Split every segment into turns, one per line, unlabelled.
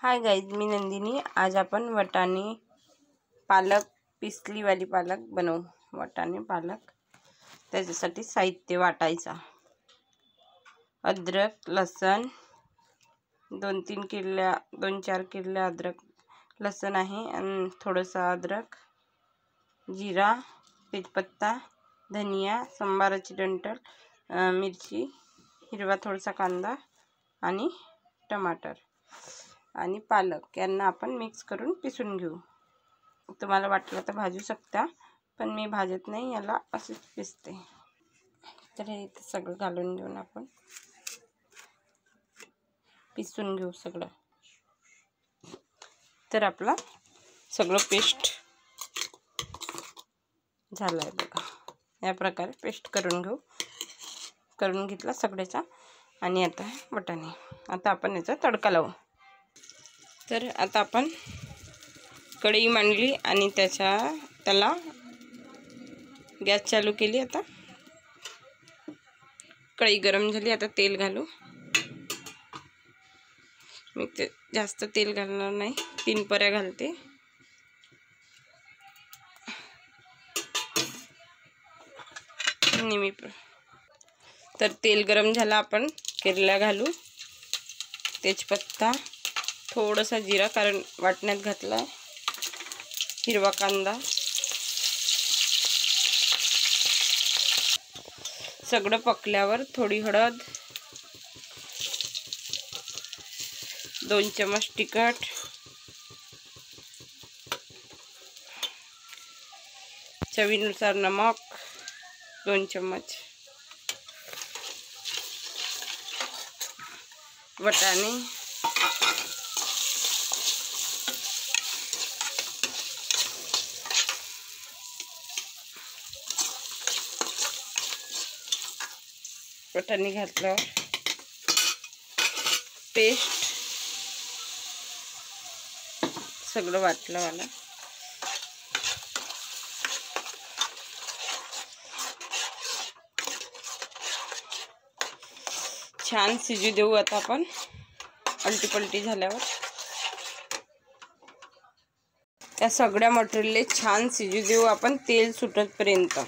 Hi guys, मी नंदिनी। आज आपण वटाणे पालक पिसलीवाली पालक बनवू। वटाणे पालक, त्याच्यासाठी साहित्य वाटायचा: अद्रक, लसण, 2-4 किल्ल्या अद्रक लसण आहे, आणि थोडंसं अद्रक, जिरा, तेजपत्ता, धनिया, संबाराची डंठल, मिरची, हिरवा थोडासा कांदा आणि टमाटर आणि पालक यांना आपण मिक्स करून पिसून घेऊ। तुम्हाला वाटलं तर भाजू शकता, पण मी भाजत नाही, याला असेच पिसते। तर हे सगळं घालून घेऊन आपण पिसून घेऊ सगळं। तर आपला सगळं पेस्ट झालाय बघा। या प्रकारे पेस्ट करून घेतला सगळ्याचा। आणि आता वटाणे, आता आपण याचा तडका लावू। तर आता आपण कढई मांडली आणि त्याला गॅस चालू केली। आता कढई गरम झाली, आता तेल घालू। मी जास्त तेल घालणार नाही, 3 पर्या घालते। तर तेल गरम झालं, आपण किरल्या घालू, तेजपत्ता, थोडासा जिरा कारण वाटण्यात घातला, हिरवा कांदा, सगळं पकल्यावर थोडी हळद, 2 चम्मच तिखट, चवीनुसार नमक, 2 चम्मच, वटाणे, वटाणे घातल्यावर पेस्ट सगळं वाटलं मला। छान शिजू देऊ आता आपण। अलटी-पलटी झाल्यावर त्या सगळ्या मटेरियलले छान शिजू देऊ आपण, तेल सुटतपर्यंत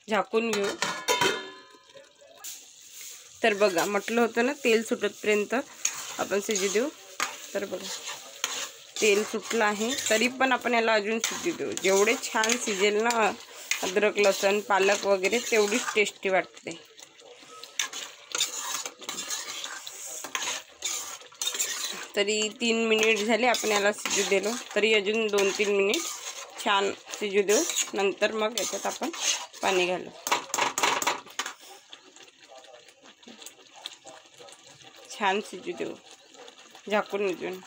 झाकून घेऊ। तर बघा, म्हटलं होतं ना तेल सुटतपर्यंत आपण शिजू देऊ। तर बघा, तेल सुटलं आहे, तरी पण आपण याला अजून शिजू देऊ। जेवढे छान शिजेल ना अद्रक, लसण, पालक वगैरे, तेवढीच टेस्टी वाटते। तरी 3 मिनिट झाले आपण याला शिजू दिलो, तरी अजून 2-3 मिनिट छान शिजू देऊ। नंतर मग याच्यात आपण पाणी घालू। छान शिजू देऊ, झाकून घेऊन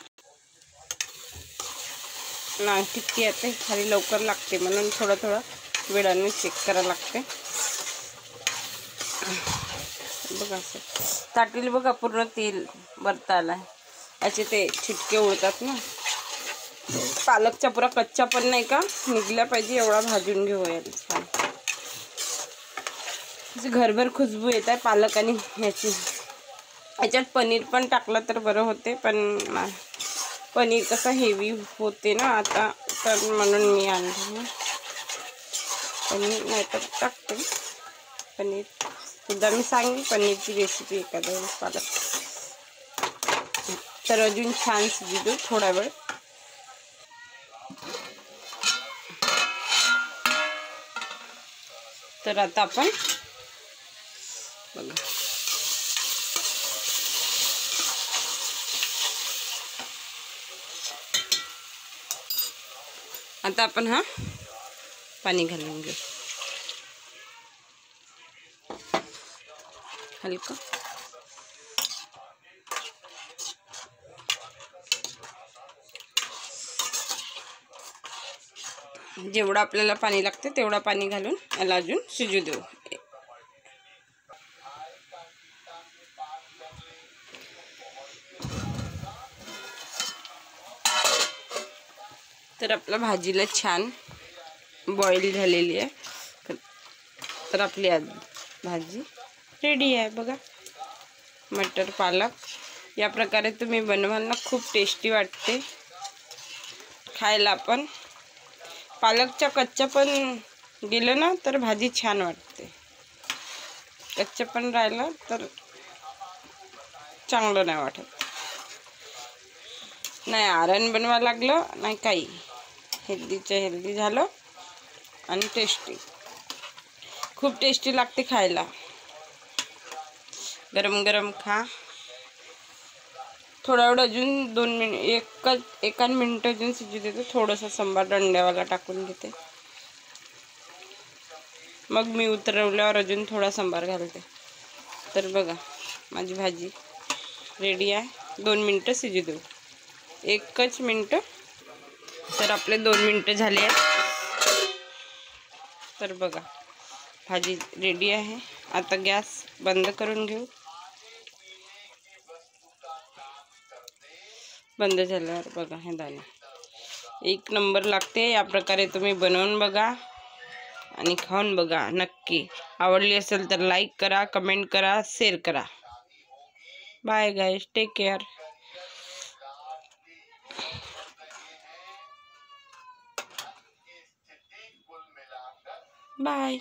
ना। टिक्की आता खाली लवकर लागते, म्हणून थोडं वेळाने चेक करायला लागते। बघा, असं ताटील बघा, पूर्ण तेल वरता आलाय। याचे ते छिटके उडतात ना। पालकचा पुरा कच्चा पण नाही का निघला पाहिजे, एवढा भाजून घेऊ याला। घरभर खुशबू येत आहे पालक आणि ह्याची। याच्यात पनीर पण टाकलं तर बरं होते, पण पनीर कसं हेवी होते ना आता, तर म्हणून मी आणलं पनीर। नाही तर टाकते पनीर सुद्धा, मी सांगेन पनीरची रेसिपी एखाद्या वेळेस पालक। तर अजून छान शिजू देऊ थोडा वेळ। तर आता आपण बघा, आता आपण पाणी घालून घेऊ हलका। जेवढं आपल्याला पाणी लागते तेवढं पाणी घालून याला अजून शिजू देऊ। तर आपला भाजीला छान बॉईल झालेली आहे। तर आपली भाजी रेडी आहे बघा। मटर पालक या प्रकारे तुम्ही बनवाल ना, खूप टेस्टी वाटते खायला. पण पालकच्या कच्च्या पण गेलं ना तर भाजी छान वाटते, कच्चं पण राहिलं तर चांगलं नाही वाटत. नाही आरण बनवा लागलं नाही काही, हेल्दीचं हेल्दी झालं आणि टेस्टी, खूप टेस्टी लागते खायला. गरम गरम खा. थोडा वेळ अजून 2 मिनिट, एक मिनिट अजून शिजू देते. थोडंसं सांबार अंड्यावाला टाकून घेते, मग मी उतरवल्यावर अजून थोडा सांबार घालते. तर बघा माझी भाजी रेडी आहे. 2 मिनिटं शिजू देऊ, 1च मिनटं. तर आपले 2 मिनिटं झाले आहेत. तर बघा भाजी रेडी आहे. आता गॅस बंद करून घेऊ. बंद झाल्यावर बघा हे दाणे एक नंबर लागते. या प्रकारे तुम्ही बनवून बघा आणि खाऊन बघा. नक्की आवडली असेल तर लाईक करा, कमेंट करा, शेअर करा. Bye guys, take care. Bye.